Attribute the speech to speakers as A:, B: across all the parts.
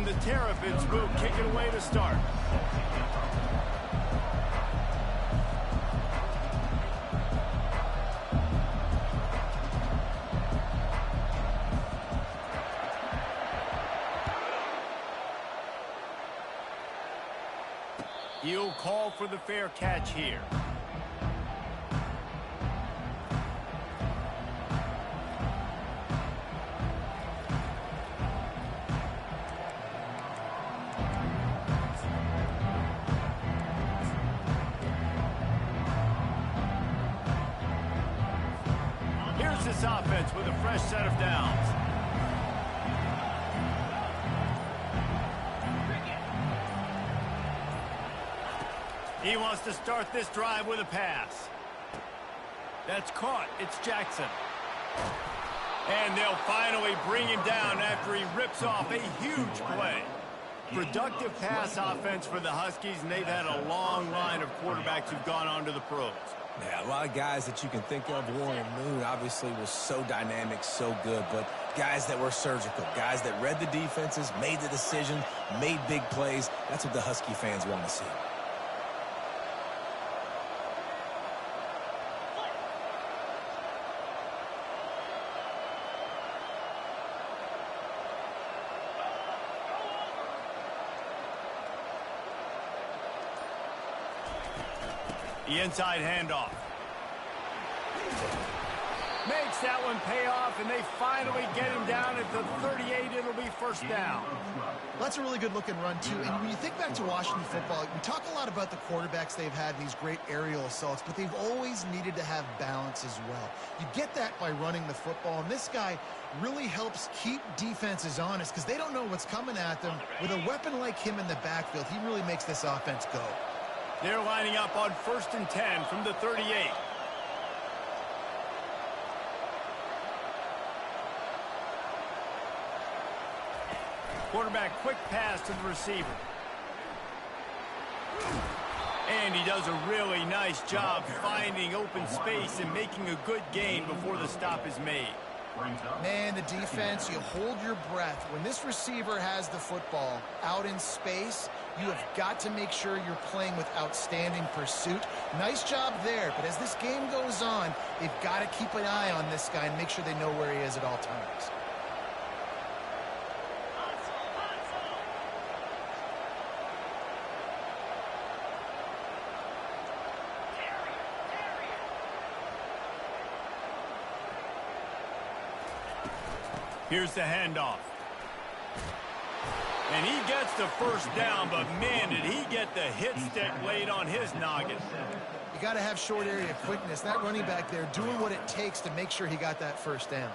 A: And the Terrapins will kick it away to start. He'll call for the fair catch here. Here's this offense with a fresh set of downs. He wants to start this drive with a pass. That's caught. It's Jackson. And they'll finally bring him down after he rips off a huge play. Productive pass offense for the Huskies, and they've had a long line of quarterbacks who've gone on to the pros.
B: Yeah, a lot of guys that you can think of. Warren Moon obviously was so dynamic, so good, but guys that were surgical, guys that read the defenses, made the decision, made big plays. That's what the Husky fans want to see.
A: The inside handoff. Makes that one pay off, and they finally get him down at the 38. It'll be first down.
C: That's a really good-looking run, too. And when you think back to Washington football, we talk a lot about the quarterbacks they've had in these great aerial assaults, but they've always needed to have balance as well. You get that by running the football, and this guy really helps keep defenses honest because they don't know what's coming at them. With a weapon like him in the backfield, he really makes this offense go.
A: They're lining up on 1st and 10 from the 38. Quarterback quick pass to the receiver. And he does a really nice job finding open space and making a good gain before the stop is made.
C: Man, the defense, you hold your breath. When this receiver has the football out in space, you have got to make sure you're playing with outstanding pursuit. Nice job there, but as this game goes on, they've got to keep an eye on this guy and make sure they know where he is at all times.
A: Here's the handoff. And he gets the first down, but man, did he get the hit stick laid on his noggin.
C: You got to have short area quickness. That running back there doing what it takes to make sure he got that first down.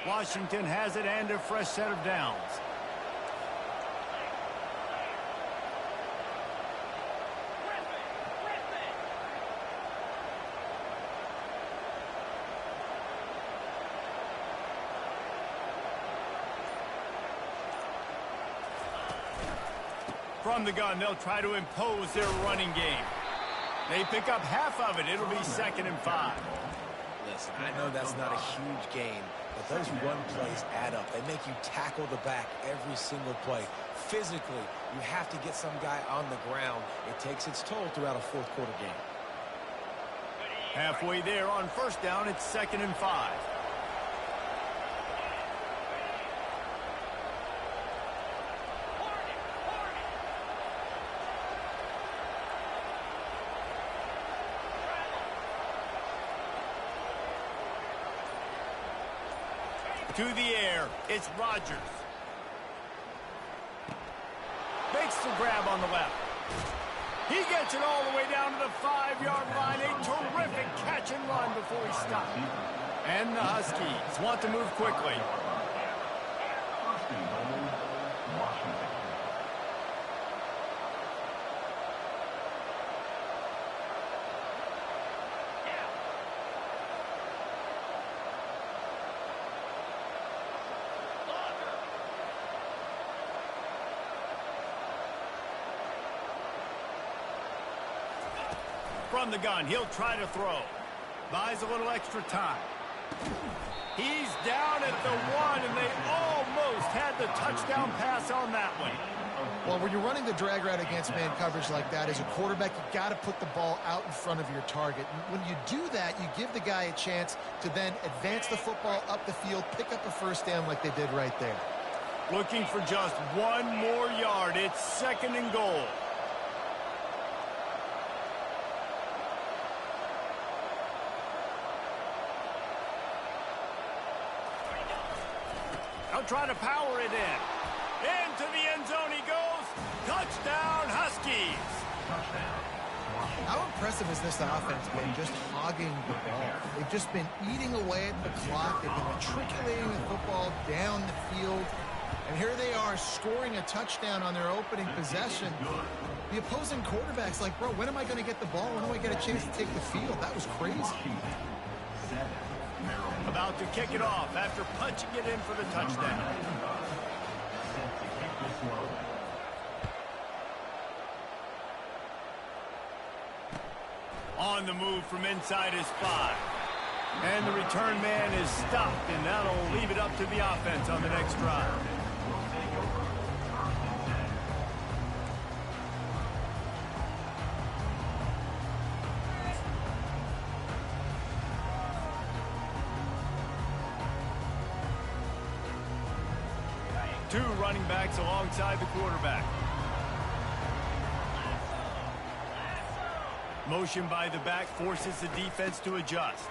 A: Washington has it and a fresh set of downs. From the gun, they'll try to impose their running game. They pick up half of it. It'll be 2nd and 5.
B: Listen, I know that's not a huge gain, but those run plays add up. They make you tackle the back every single play. Physically, you have to get some guy on the ground. It takes its toll throughout a fourth-quarter game.
A: Halfway there on first down, it's 2nd and 5. To the air, it's Rodgers. Makes the grab on the left. He gets it all the way down to the 5-yard line. A terrific catch and run before he stopped. And the Huskies want to move quickly. From the gun, he'll try to throw. Buys a little extra time. He's down at the 1, and they almost had the touchdown pass on that one.
C: Well, when you're running the drag route against man coverage like that, as a quarterback, you got to put the ball out in front of your target. And when you do that, you give the guy a chance to then advance the football up the field, pick up a first down like they did right there.
A: Looking for just 1 more yard. It's 2nd and goal. They'll try to power it in. Into the end zone he goes. Touchdown, Huskies.
C: How impressive has this offense been, just hogging the ball? They've just been eating away at the clock. They've been matriculating the football down the field. And here they are scoring a touchdown on their opening possession. The opposing quarterback's like, bro, when am I going to get the ball? When do I get a chance to take the field? That was crazy.
A: About to kick it off after punching it in for the touchdown. On the move from inside his 5. And the return man is stopped, and that'll leave it up to the offense on the next drive. Two running backs alongside the quarterback. Motion by the back forces the defense to adjust.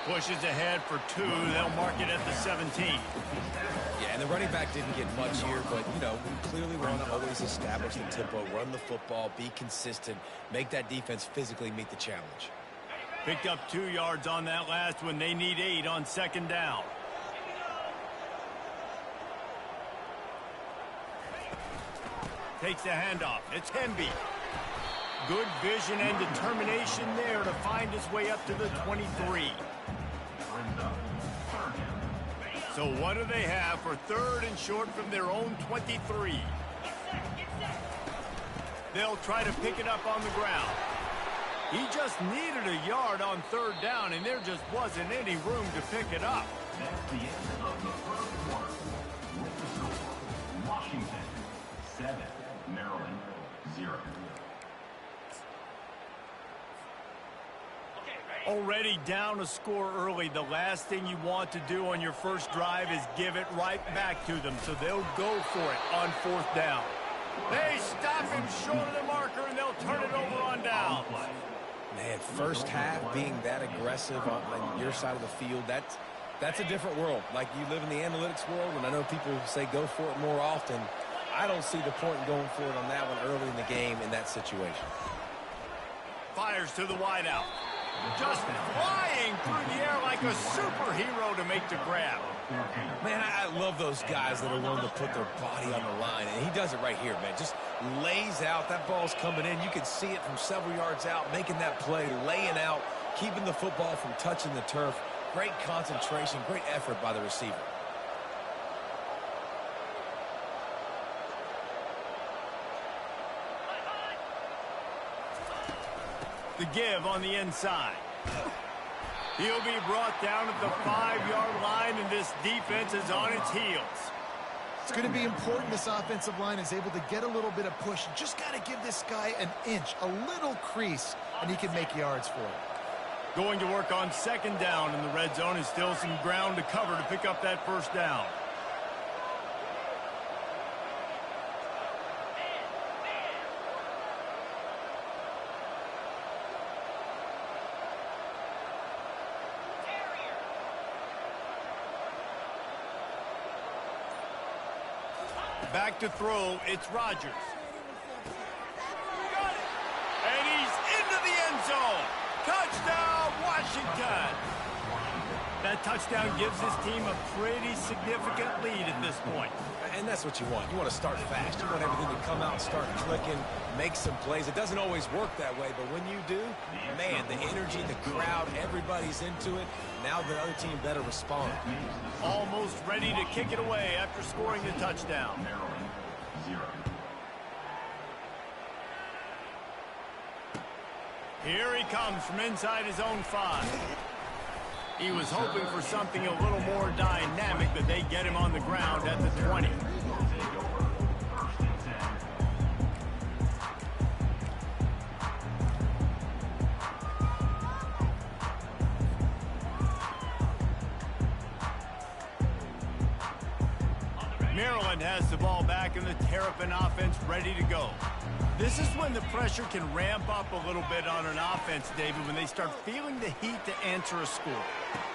A: Pushes ahead for 2. They'll mark it at the 17.
B: Yeah, and the running back didn't get much here, but, you know, we clearly want to always establish the tempo, run the football, be consistent, make that defense physically meet the challenge.
A: Picked up 2 yards on that last one. They need 8 on 2nd down. Takes the handoff. It's Hemby. Good vision and determination there to find his way up to the 23. So what do they have for 3rd and short from their own 23? They'll try to pick it up on the ground. He just needed a yard on 3rd down, and there just wasn't any room to pick it up.
D: That's the end of the first quarter. With the score, Washington 7, Maryland 0.
A: Already down a score early. The last thing you want to do on your first drive is give it right back to them, so they'll go for it on 4th down. They stop him short of the marker, and they'll turn it over on down.
B: Man, first half being that aggressive on your side of the field, that's a different world. Like, you live in the analytics world, and I know people say go for it more often. I don't see the point in going for it on that one early in the game in that situation.
A: Fires to the wideout. Just flying through the air like a superhero to make the grab.
B: Man, I love those guys that are willing to put their body on the line, and he does it right here, man. Just lays out. That ball's coming in. You can see it from several yards out, making that play, laying out, keeping the football from touching the turf. Great concentration, great effort by the receiver.
A: The give on the inside. He'll be brought down at the 5-yard line, and this defense is on its heels.
C: It's going to be important this offensive line is able to get a little bit of push. You just got to give this guy an inch, a little crease, and he can make yards for it.
A: Going to work on 2nd down, and the red zone is still some ground to cover to pick up that first down. Back to throw, it's Rodgers. And he's into the end zone. Touchdown, Washington. That touchdown gives his team a pretty significant lead at this point.
B: And that's what you want. You want to start fast. You want everything to come out, start clicking, make some plays. It doesn't always work that way, but when you do, man, the energy, the crowd, everybody's into it. Now the other team better respond.
A: Almost ready to kick it away after scoring the touchdown.
D: Maryland 0.
A: Here he comes from inside his own 5. He was hoping for something a little more dynamic, but they get him on the ground at the 20. Maryland has the ball back and the Terrapin offense ready to go. This is when the pressure can ramp up a little bit on an offense, David, when they start feeling the heat to answer a score.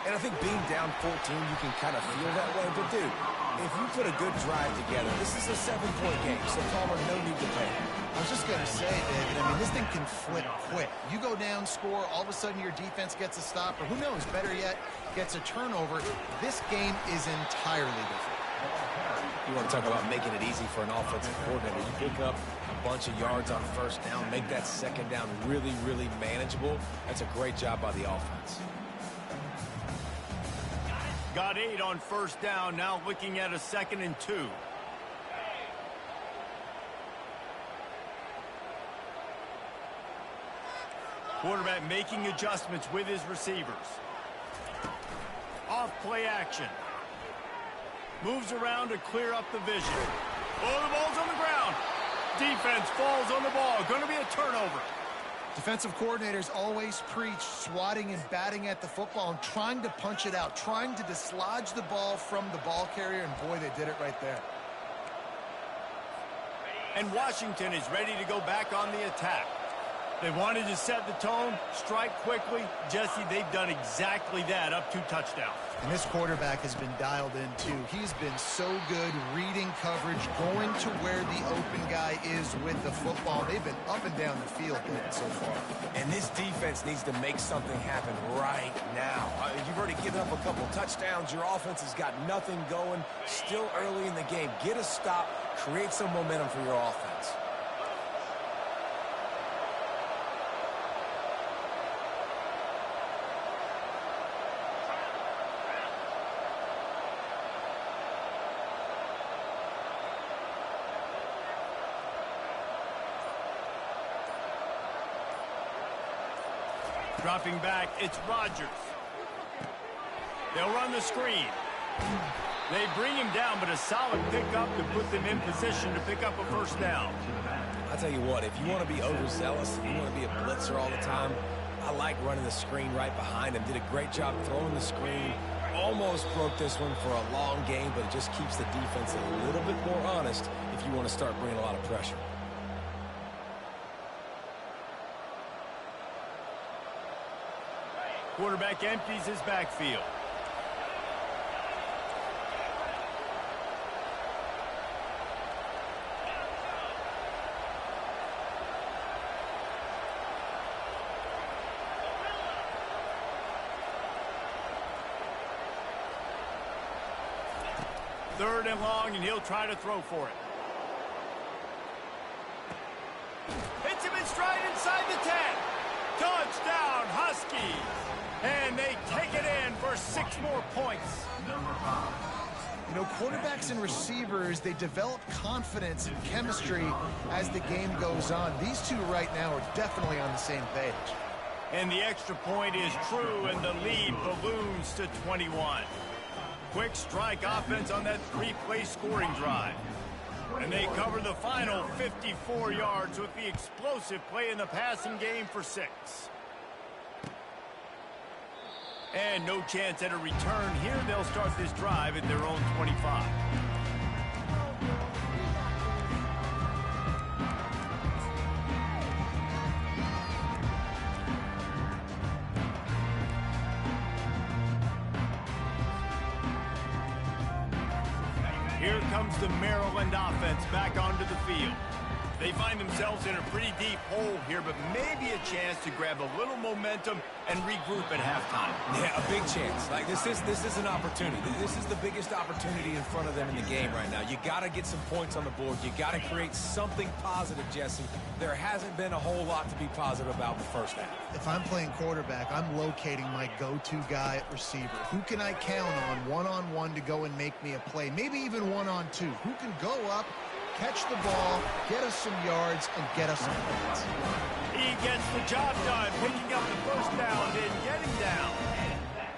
B: And I think being down 14, you can kind of feel that way. But, dude, if you put a good drive together, this is a 7-point game, so Palmer, no need to panic.
C: I was just going to say, David, I mean, this thing can flip quick. You go down, score, all of a sudden your defense gets a stop, or who knows, better yet, gets a turnover. This game is entirely different.
B: You want to talk about making it easy for an offensive coordinator. You pick up a bunch of yards on first down, make that second down really, really manageable. That's a great job by the offense.
A: Got 8 on first down, now looking at a 2nd and 2. Quarterback making adjustments with his receivers. Off play action. Moves around to clear up the vision. Oh, the ball's on the ground. Defense falls on the ball. Going to be a turnover.
C: Defensive coordinators always preach swatting and batting at the football and trying to punch it out, trying to dislodge the ball from the ball carrier, and boy, they did it right there.
A: And Washington is ready to go back on the attack. They wanted to set the tone, strike quickly. Jesse, they've done exactly that, up 2 touchdowns.
C: And this quarterback has been dialed in, too. He's been so good reading coverage, going to where the open guy is with the football. They've been up and down the field so far.
B: And this defense needs to make something happen right now. You've already given up a couple touchdowns. Your offense has got nothing going. Still early in the game. Get a stop. Create some momentum for your offense.
A: Dropping back, it's Rodgers. They'll run the screen. They bring him down, but a solid pickup to put them in position to pick up a first down.
B: I'll tell you what, if you want to be overzealous, if you want to be a blitzer all the time, I like running the screen right behind him. Did a great job throwing the screen. Almost broke this one for a long game, but it just keeps the defense a little bit more honest if you want to start bringing a lot of pressure.
A: Quarterback empties his backfield. Third and long, and he'll try to throw for it. Hits him in stride inside the 10. Touchdown, Huskies. And they take it in for 6 more points.
C: You know, quarterbacks and receivers, they develop confidence and chemistry as the game goes on. These two right now are definitely on the same page.
A: And the extra point is true, and the lead balloons to 21. Quick strike offense on that 3-play scoring drive. And they cover the final 54 yards with the explosive play in the passing game for 6. And no chance at a return here. They'll start this drive at their own 25. Here comes the Maryland offense back onto the field. They find themselves in a pretty deep hole here, but maybe a chance to grab a little momentum and regroup at halftime.
B: Yeah, a big chance. Like this is an opportunity. This is the biggest opportunity in front of them in the game right now. You got to get some points on the board. You got to create something positive, Jesse. There hasn't been a whole lot to be positive about in the first half.
C: If I'm playing quarterback, I'm locating my go-to guy at receiver. Who can I count on one-on-one to go and make me a play? Maybe even one-on-two. Who can go up, Catch the ball, get us some yards, and get us some points.
A: He gets the job done, picking up the first down and getting down.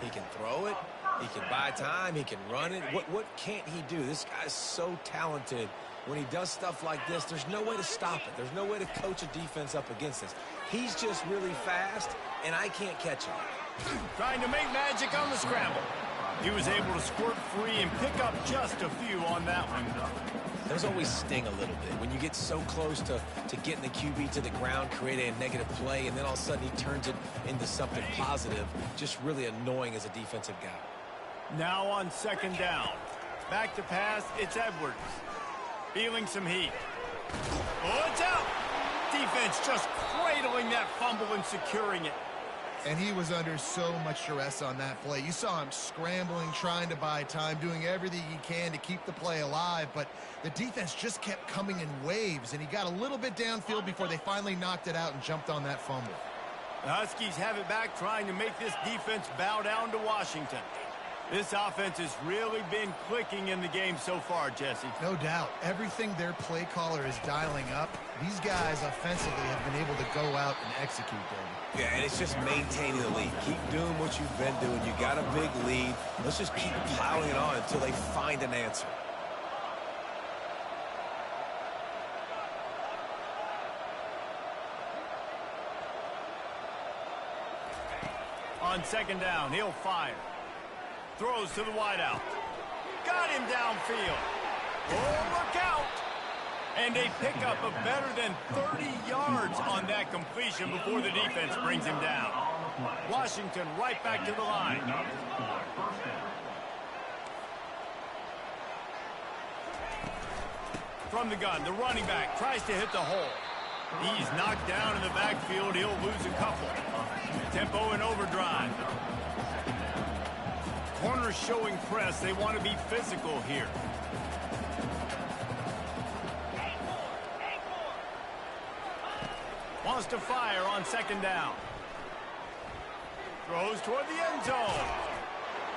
B: He can throw it. He can buy time. He can run it. What can't he do? This guy's so talented. When he does stuff like this, there's no way to stop it. There's no way to coach a defense up against this. He's just really fast, and I can't catch him.
A: Trying to make magic on the scramble. He was able to squirt free and pick up just a few on that one.
B: Those always sting a little bit when you get so close to getting the QB to the ground, creating a negative play, and then all of a sudden he turns it into something positive. Just really annoying as a defensive guy.
A: Now on second down. Back to pass, it's Edwards. Feeling some heat. Oh, it's out! Defense just cradling that fumble and securing it.
C: And he was under so much duress on that play. You saw him scrambling, trying to buy time, doing everything he can to keep the play alive, but the defense just kept coming in waves, and he got a little bit downfield before they finally knocked it out and jumped on that fumble.
A: The Huskies have it back, trying to make this defense bow down to Washington. This offense has really been clicking in the game so far, Jesse.
C: No doubt. Everything their play caller is dialing up, these guys offensively have been able to go out and execute, David.
B: Yeah, and it's just maintaining the lead. Keep doing what you've been doing. You got a big lead. Let's just keep piling it on until they find an answer.
A: On second down, he'll fire. Throws to the wideout. Got him downfield. Oh, look out! And a pickup of better than 30 yards on that completion before the defense brings him down. Washington right back to the line. From the gun, the running back tries to hit the hole. He's knocked down in the backfield. He'll lose a couple. Tempo and overdrive. Corners showing press. They want to be physical here. Wants to fire on second down. Throws toward the end zone.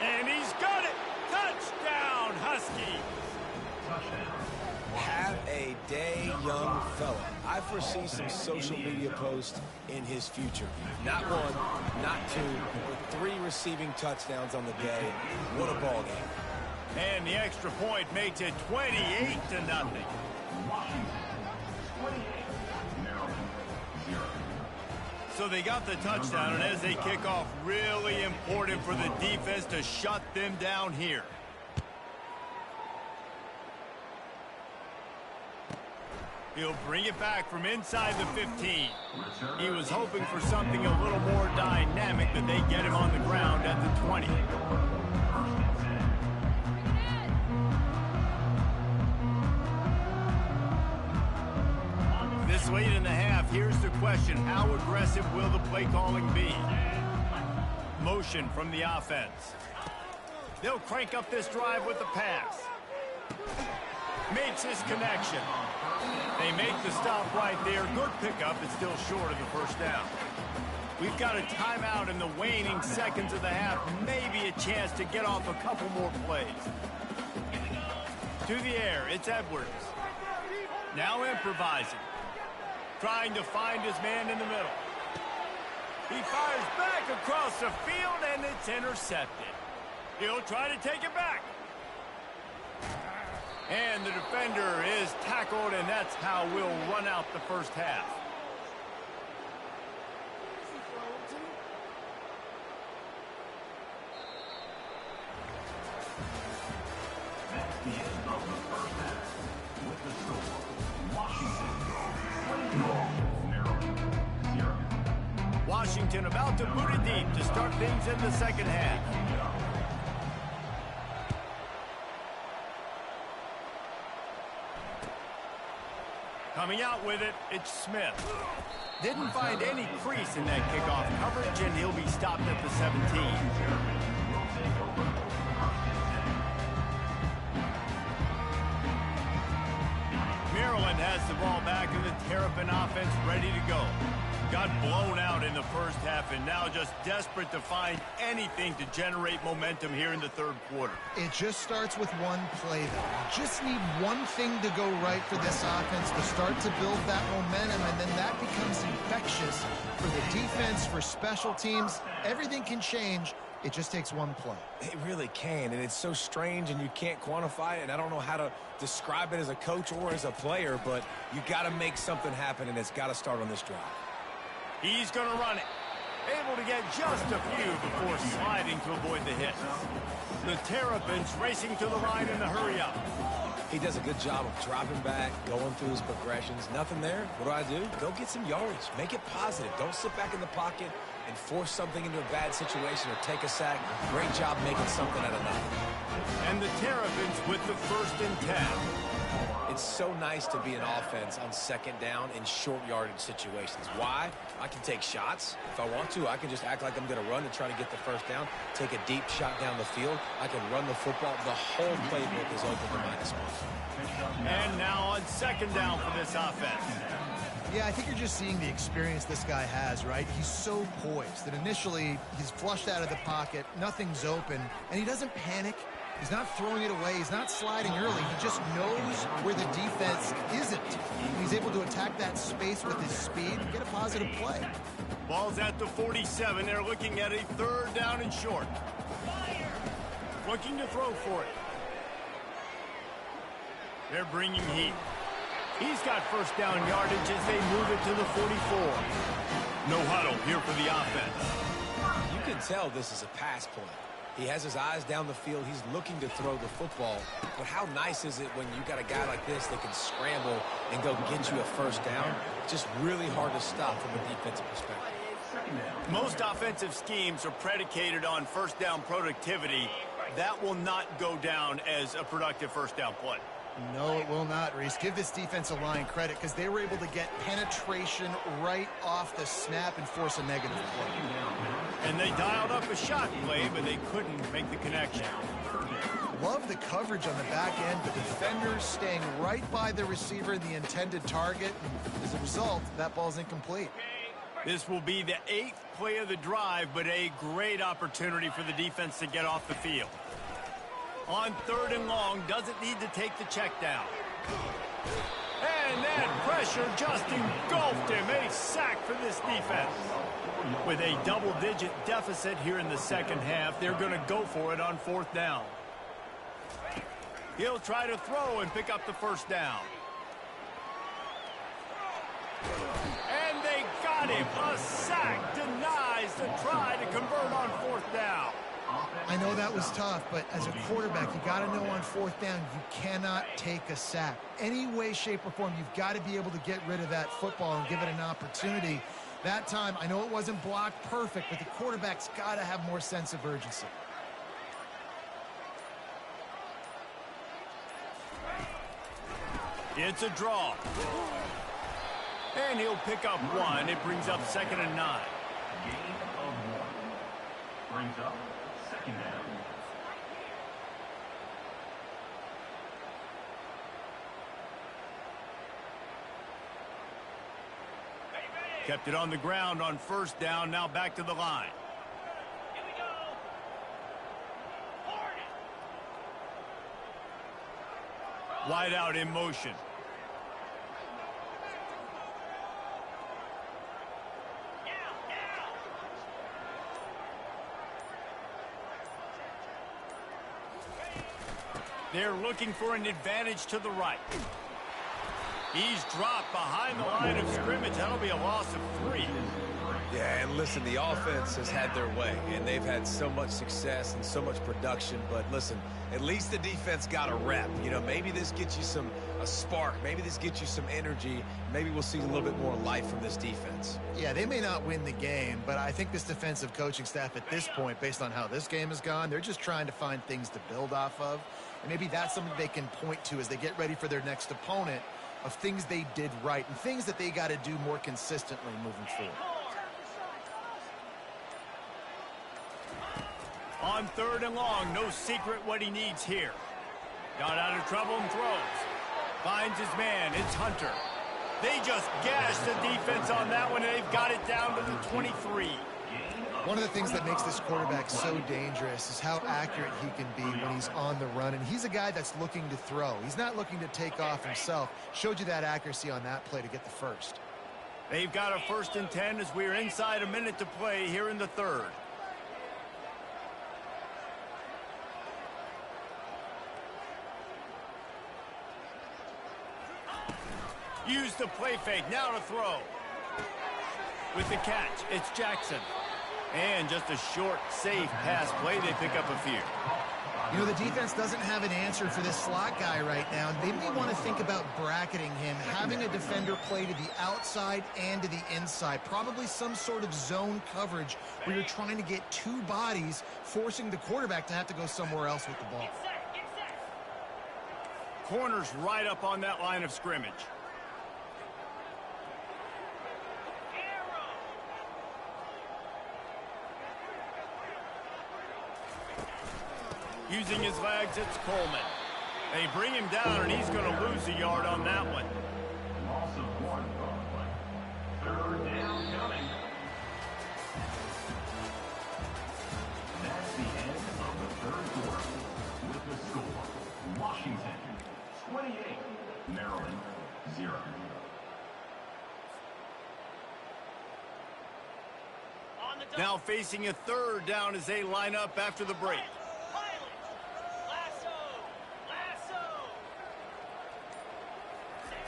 A: And he's got it. Touchdown, Huskies.
B: Have a day, young fella. I foresee some social media posts in his future. Not one, not two, but 3 receiving touchdowns on the day. What a ball game.
A: And the extra point makes it 28-0. So they got the touchdown, and as they kick off, really important for the defense to shut them down here. He'll bring it back from inside the 15. He was hoping for something a little more dynamic, but they get him on the ground at the 20. This late in the half, here's the question. How aggressive will the play calling be? Motion from the offense. They'll crank up this drive with the pass. Makes his connection. They make the stop right there. Good pickup. It's still short of the first down. We've got a timeout in the waning seconds of the half. Maybe a chance to get off a couple more plays. To the air, it's Edwards. Now improvising. Trying to find his man in the middle. He fires back across the field, and it's intercepted. He'll try to take it back. And the defender is tackled, and that's how we'll run out the first half.
D: That's the end of the first half. With the score, Washington, Maryland, 0.
A: Washington about to boot it deep to start things in the second half. Coming out with it, it's Smith. Didn't find any crease in that kickoff coverage, and he'll be stopped at the 17. Maryland has the ball back, and the Terrapin offense ready to go. Got blown out in the first half and now just desperate to find anything to generate momentum here in the third quarter.
C: It just starts with one play, though. You just need one thing to go right for this offense to start to build that momentum, and then that becomes infectious for the defense, for special teams. Everything can change. It just takes one play.
B: It really can, and it's so strange, and you can't quantify it, and I don't know how to describe it as a coach or as a player, but you got to make something happen, and it's got to start on this drive.
A: He's going to run it. Able to get just a few before sliding to avoid the hit. The Terrapins racing to the line in the hurry-up.
B: He does a good job of dropping back, going through his progressions. Nothing there. What do? Go get some yardage. Make it positive. Don't sit back in the pocket and force something into a bad situation or take a sack. Great job making something out of nothing.
A: And the Terrapins with the 1st and 10.
B: It's so nice to be an offense on 2nd down in short yardage situations. Why? I can take shots. If I want to, I can just act like I'm going to run and try to get the 1st down, take a deep shot down the field. I can run the football. The whole playbook is open to -1.
A: And now on 2nd down for this offense.
C: Yeah, I think you're just seeing the experience this guy has, right? He's so poised that initially he's flushed out of the pocket, nothing's open, and he doesn't panic. He's not throwing it away. He's not sliding early. He just knows where the defense isn't. And he's able to attack that space with his speed and get a positive play.
A: Ball's at the 47. They're looking at a 3rd down and short. Looking to throw for it. They're bringing heat. He's got 1st down yardage as they move it to the 44. No huddle here for the offense.
B: You can tell this is a pass play. He has his eyes down the field. He's looking to throw the football. But how nice is it when you got a guy like this that can scramble and go get you a 1st down? Just really hard to stop from a defensive perspective.
A: Most offensive schemes are predicated on 1st down productivity. That will not go down as a productive 1st down play.
C: No, it will not, Reese. Give this defensive line credit because they were able to get penetration right off the snap and force a negative play.
A: And they dialed up a shot play, but they couldn't make the connection.
C: Love the coverage on the back end. The defenders staying right by the receiver, the intended target. And as a result, that ball's incomplete.
A: This will be the 8th play of the drive, but a great opportunity for the defense to get off the field. On 3rd and long, doesn't need to take the check down. And that pressure just engulfed him. A sack for this defense. With a double-digit deficit here in the 2nd half, they're going to go for it on 4th down. He'll try to throw and pick up the 1st down. And they got him. A sack denies the try to convert on 4th down.
C: I know that was tough, but as a quarterback, you got to know on 4th down, you cannot take a sack. Any way, shape, or form, you've got to be able to get rid of that football and give it an opportunity. That time, I know it wasn't blocked perfect, but the quarterback's got to have more sense of urgency.
A: It's a draw. And he'll pick up 1. It brings up 2nd and 9.
D: Gain of 1. Brings up 2nd down.
A: Kept it on the ground on 1st down. Now back to the line.
E: Here we go.
A: Wide out in motion. They're looking for an advantage to the right. He's dropped behind the line of scrimmage. That'll be a loss of 3.
B: Yeah, and listen, the offense has had their way, and they've had so much success and so much production. But listen, at least the defense got a rep. You know, maybe this gets you a spark. Maybe this gets you some energy. Maybe we'll see a little bit more life from this defense.
C: Yeah, they may not win the game, but I think this defensive coaching staff at this point, based on how this game has gone, they're just trying to find things to build off of. And maybe that's something they can point to as they get ready for their next opponent, of things they did right and things that they got to do more consistently moving forward.
A: On 3rd and long, no secret what he needs here. Got out of trouble and throws. Finds his man. It's Hunter. They just gashed the defense on that one, and they've got it down to the 23.
C: One of the things that makes this quarterback so dangerous is how accurate he can be when he's on the run. And he's a guy that's looking to throw. He's not looking to take off himself. Showed you that accuracy on that play to get the first.
A: They've got a 1st and 10 as we're inside a minute to play here in the 3rd. Use the play fake, now to throw. With the catch, it's Jackson. And just a short, safe pass play, they pick up a few.
C: You know, the defense doesn't have an answer for this slot guy right now. They may want to think about bracketing him, having a defender play to the outside and to the inside. Probably some sort of zone coverage where you're trying to get 2 bodies, forcing the quarterback to have to go somewhere else with the ball.
A: Corner's right up on that line of scrimmage. Using his legs, it's Coleman. They bring him down, and he's going to lose a yard on that one.
D: Loss of 1 on the play. 3rd down coming. That's the end of the 3rd quarter. With the score, Washington 28, Maryland 0.
A: Now facing a 3rd down as they line up after the break.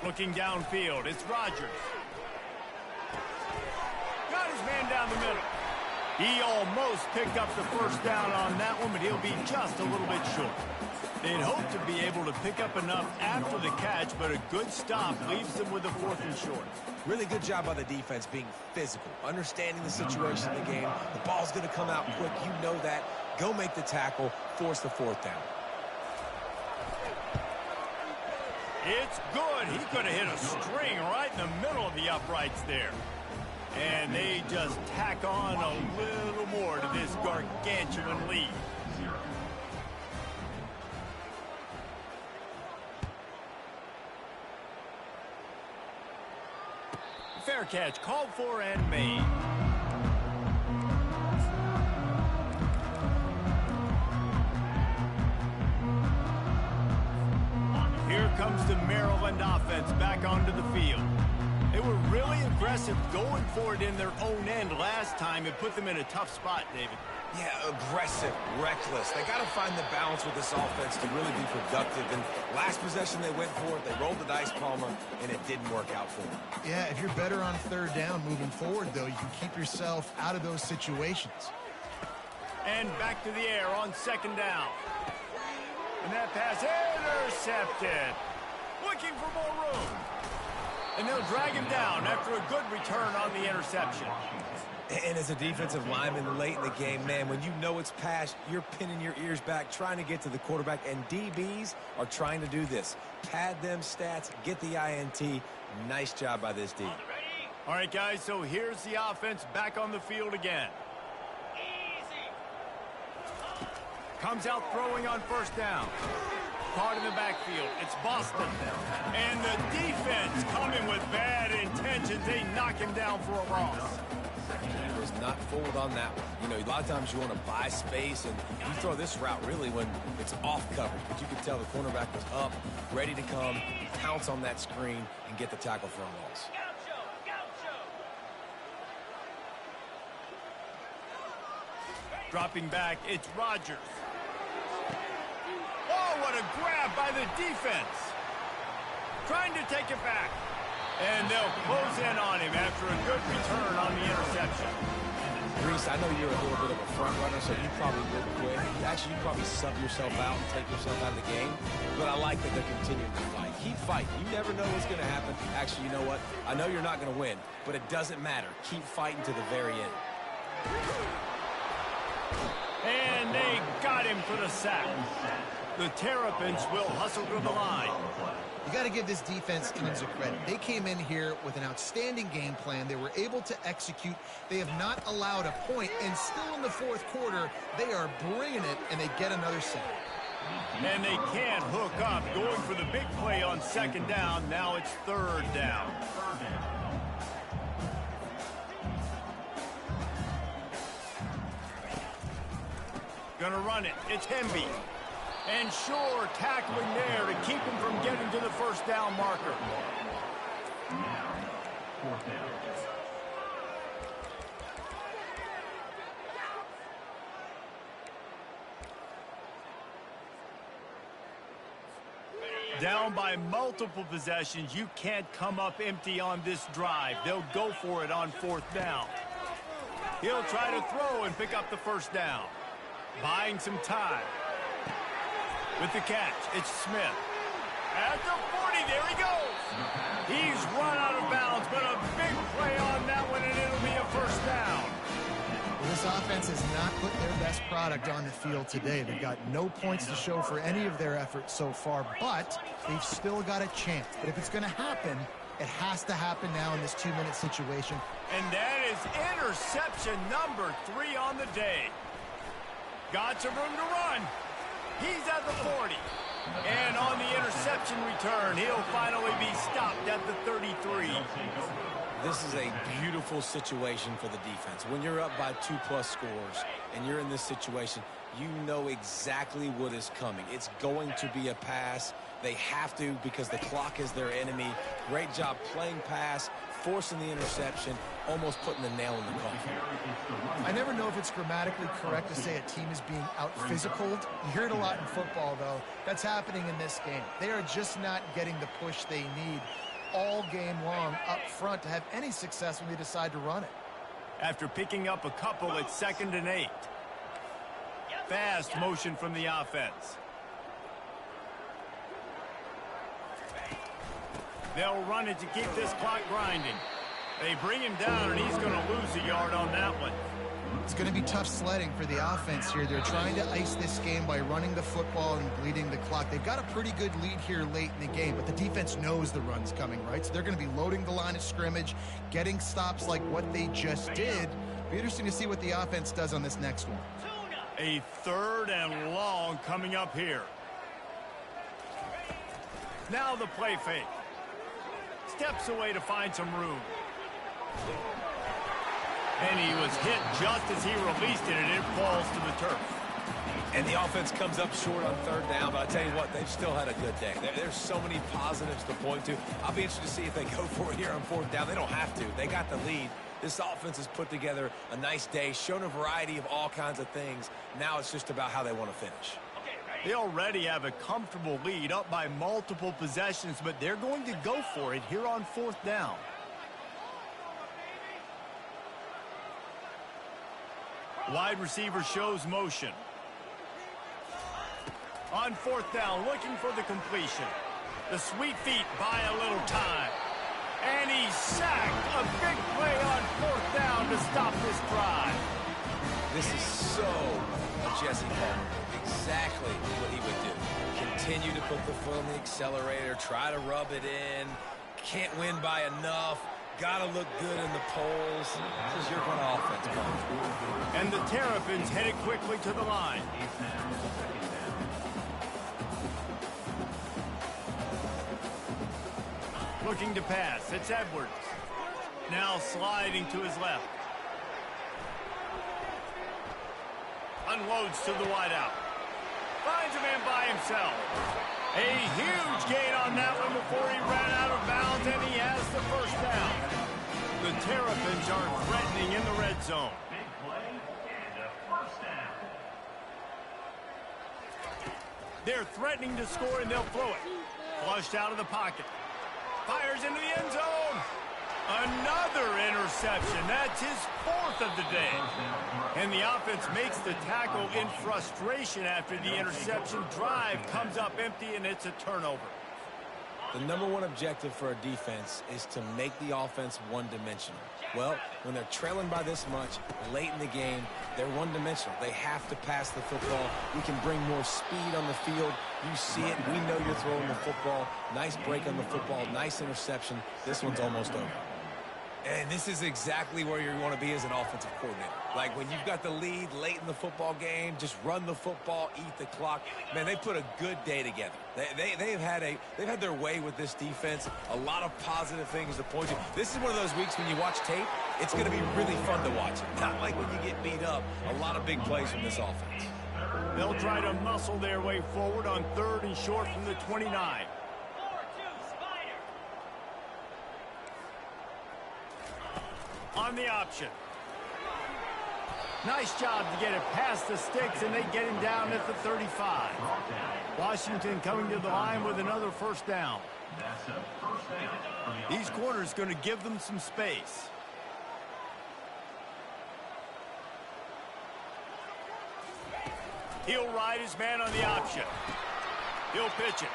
A: Looking downfield, it's Rodgers. Got his man down the middle. He almost picked up the 1st down on that one, but he'll be just a little bit short. They'd hope to be able to pick up enough after the catch, but a good stop leaves them with a 4th and short.
B: Really good job by the defense being physical, understanding the situation in the game. The ball's going to come out quick. You know that. Go make the tackle, force the 4th down.
A: It's good. He could have hit a string right in the middle of the uprights there. And they just tack on a little more to this gargantuan lead. Fair catch called for and made. Here comes the Maryland offense back onto the field. They were really aggressive going for it in their own end last time. It put them in a tough spot, David.
B: Yeah, aggressive, reckless. They got to find the balance with this offense to really be productive. And last possession they went for it, they rolled the dice, Palmer, and it didn't work out for them.
C: Yeah, if you're better on 3rd down moving forward, though, you can keep yourself out of those situations.
A: And back to the air on 2nd down. And that pass intercepted. Looking for more room. And they'll drag him down after a good return on the interception.
B: And as a defensive lineman late in the game, man, when you know it's passed, you're pinning your ears back, trying to get to the quarterback, and DBs are trying to do this. Pad them stats, get the INT. Nice job by this D.
A: All right, guys, so here's the offense back on the field again. Comes out throwing on 1st down. Caught in the backfield. It's Boston. And the defense coming with bad intentions. They knock him down for a loss.
B: Was not fooled on that one. You know, a lot of times you want to buy space, and you throw this route really when it's off coverage. But you could tell the cornerback was up, ready to come, pounce on that screen, and get the tackle for a loss.
A: Dropping back, it's Rodgers. Oh, what a grab by the defense. Trying to take it back. And they'll close in on him after a good return on the interception.
B: Reese, I know you're a little bit of a front runner, so you probably would quit. Actually, you probably sub yourself out and take yourself out of the game. But I like that they're continuing to fight. Keep fighting. You never know what's going to happen. Actually, you know what? I know you're not going to win, but it doesn't matter. Keep fighting to the very end.
A: And they got him for the sack. The Terrapins will hustle to the line.
C: You got to give this defense tons of credit. They came in here with an outstanding game plan. They were able to execute. They have not allowed a point, and still in the 4th quarter, they are bringing it, and they get another sack.
A: And they can't hook up. Going for the big play on second down. Now it's third down. Gonna run it. It's Hemby. And sure, tackling there to keep him from getting to the first down marker.
D: Now, fourth down.
A: Down by multiple possessions, you can't come up empty on this drive. They'll go for it on fourth down. He'll try to throw and pick up the first down. Buying some time. With the catch, it's Smith. At the 40, there he goes. He's run out of bounds, but a big play on that one, and it'll be a first down.
C: This offense has not put their best product on the field today. They've got no points to show for any of their efforts so far, but they've still got a chance. But if it's going to happen, it has to happen now in this 2-minute situation.
A: And that is interception number 3 on the day. Got some room to run. He's at the 40. And on the interception return, he'll finally be stopped at the 33.
B: This is a beautiful situation for the defense. When you're up by 2+ scores and you're in this situation, you know exactly what is coming. It's going to be a pass. They have to because the clock is their enemy. Great job playing pass, forcing the interception, almost putting the nail in the coffin.
C: I never know if it's grammatically correct to say a team is being out-physicaled. You hear it a lot in football, though. That's happening in this game. They are just not getting the push they need all game long up front to have any success when they decide to run it.
A: After picking up a couple, it's 2nd and 8. Fast motion from the offense. They'll run it to keep this clock grinding. They bring him down, and he's going to lose a yard on that one.
C: It's going to be tough sledding for the offense here. They're trying to ice this game by running the football and bleeding the clock. They've got a pretty good lead here late in the game, but the defense knows the run's coming, right? So they're going to be loading the line of scrimmage, getting stops like what they just did. Be interesting to see what the offense does on this next one.
A: A 3rd and long coming up here. Now the play fake. Steps away to find some room. And he was hit just as he released it, and it falls to the turf.
B: And the offense comes up short on 3rd down, but I tell you what, they've still had a good day. There's so many positives to point to. I'll be interested to see if they go for it here on 4th down. They don't have to. They got the lead. This offense has put together a nice day, shown a variety of all kinds of things. Now it's just about how they want to finish.
A: They already have a comfortable lead up by multiple possessions, but they're going to go for it here on 4th down. Wide receiver shows motion. On 4th down, looking for the completion. The sweet feet buy a little time. And he's sacked. A big play on 4th down to stop this drive.
B: This is so a Jesse Palmer move. Exactly what he would do. Continue to put the foot on the accelerator, try to rub it in. Can't win by enough. Got to look good in the polls. This is your kind of offense, Palmer.
A: And the Terrapins headed quickly to the line. Looking to pass. It's Edwards. Now sliding to his left. Unloads to the wideout. Finds a man by himself. A huge gain on that one before he ran out of bounds, and he has the first down. The Terrapins are threatening in the red zone.
D: Big play and a first down.
A: They're threatening to score, and they'll throw it. Flushed out of the pocket. Fires into the end zone. Another interception. That's his 4th of the day. And the offense makes the tackle in frustration after the interception. Drive comes up empty, and it's a turnover.
B: The #1 objective for a defense is to make the offense one-dimensional. Well, when they're trailing by this much late in the game, they're one-dimensional. They have to pass the football. We can bring more speed on the field. You see it. We know you're throwing the football. Nice break on the football. Nice interception. This one's almost over. And this is exactly where you want to be as an offensive coordinator. Like when you've got the lead late in the football game, just run the football, eat the clock. Man, they put a good day together. They've had their way with this defense. A lot of positive things to point to. This is one of those weeks when you watch tape, it's going to be really fun to watch. Not like when you get beat up. A lot of big plays from this offense.
A: They'll try to muscle their way forward on 3rd and short from the 29. On the option. Nice job to get it past the sticks, and they get him down at the 35. Washington coming to the line with another first down.
D: That's a first down for the
A: These corners going to give them some space. He'll ride his man on the option. He'll pitch it.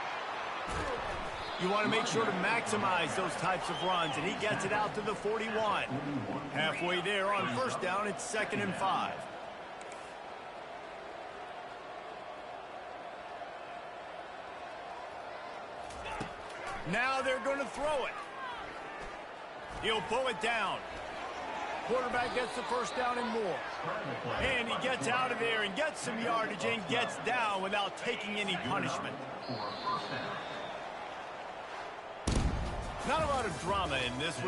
A: You want to make sure to maximize those types of runs, and he gets it out to the 41. Halfway there on first down, it's 2nd and 5. Now they're going to throw it. He'll pull it down. Quarterback gets the first down and more. And he gets out of there and gets some yardage and gets down without taking any punishment. Not a lot of drama in this one.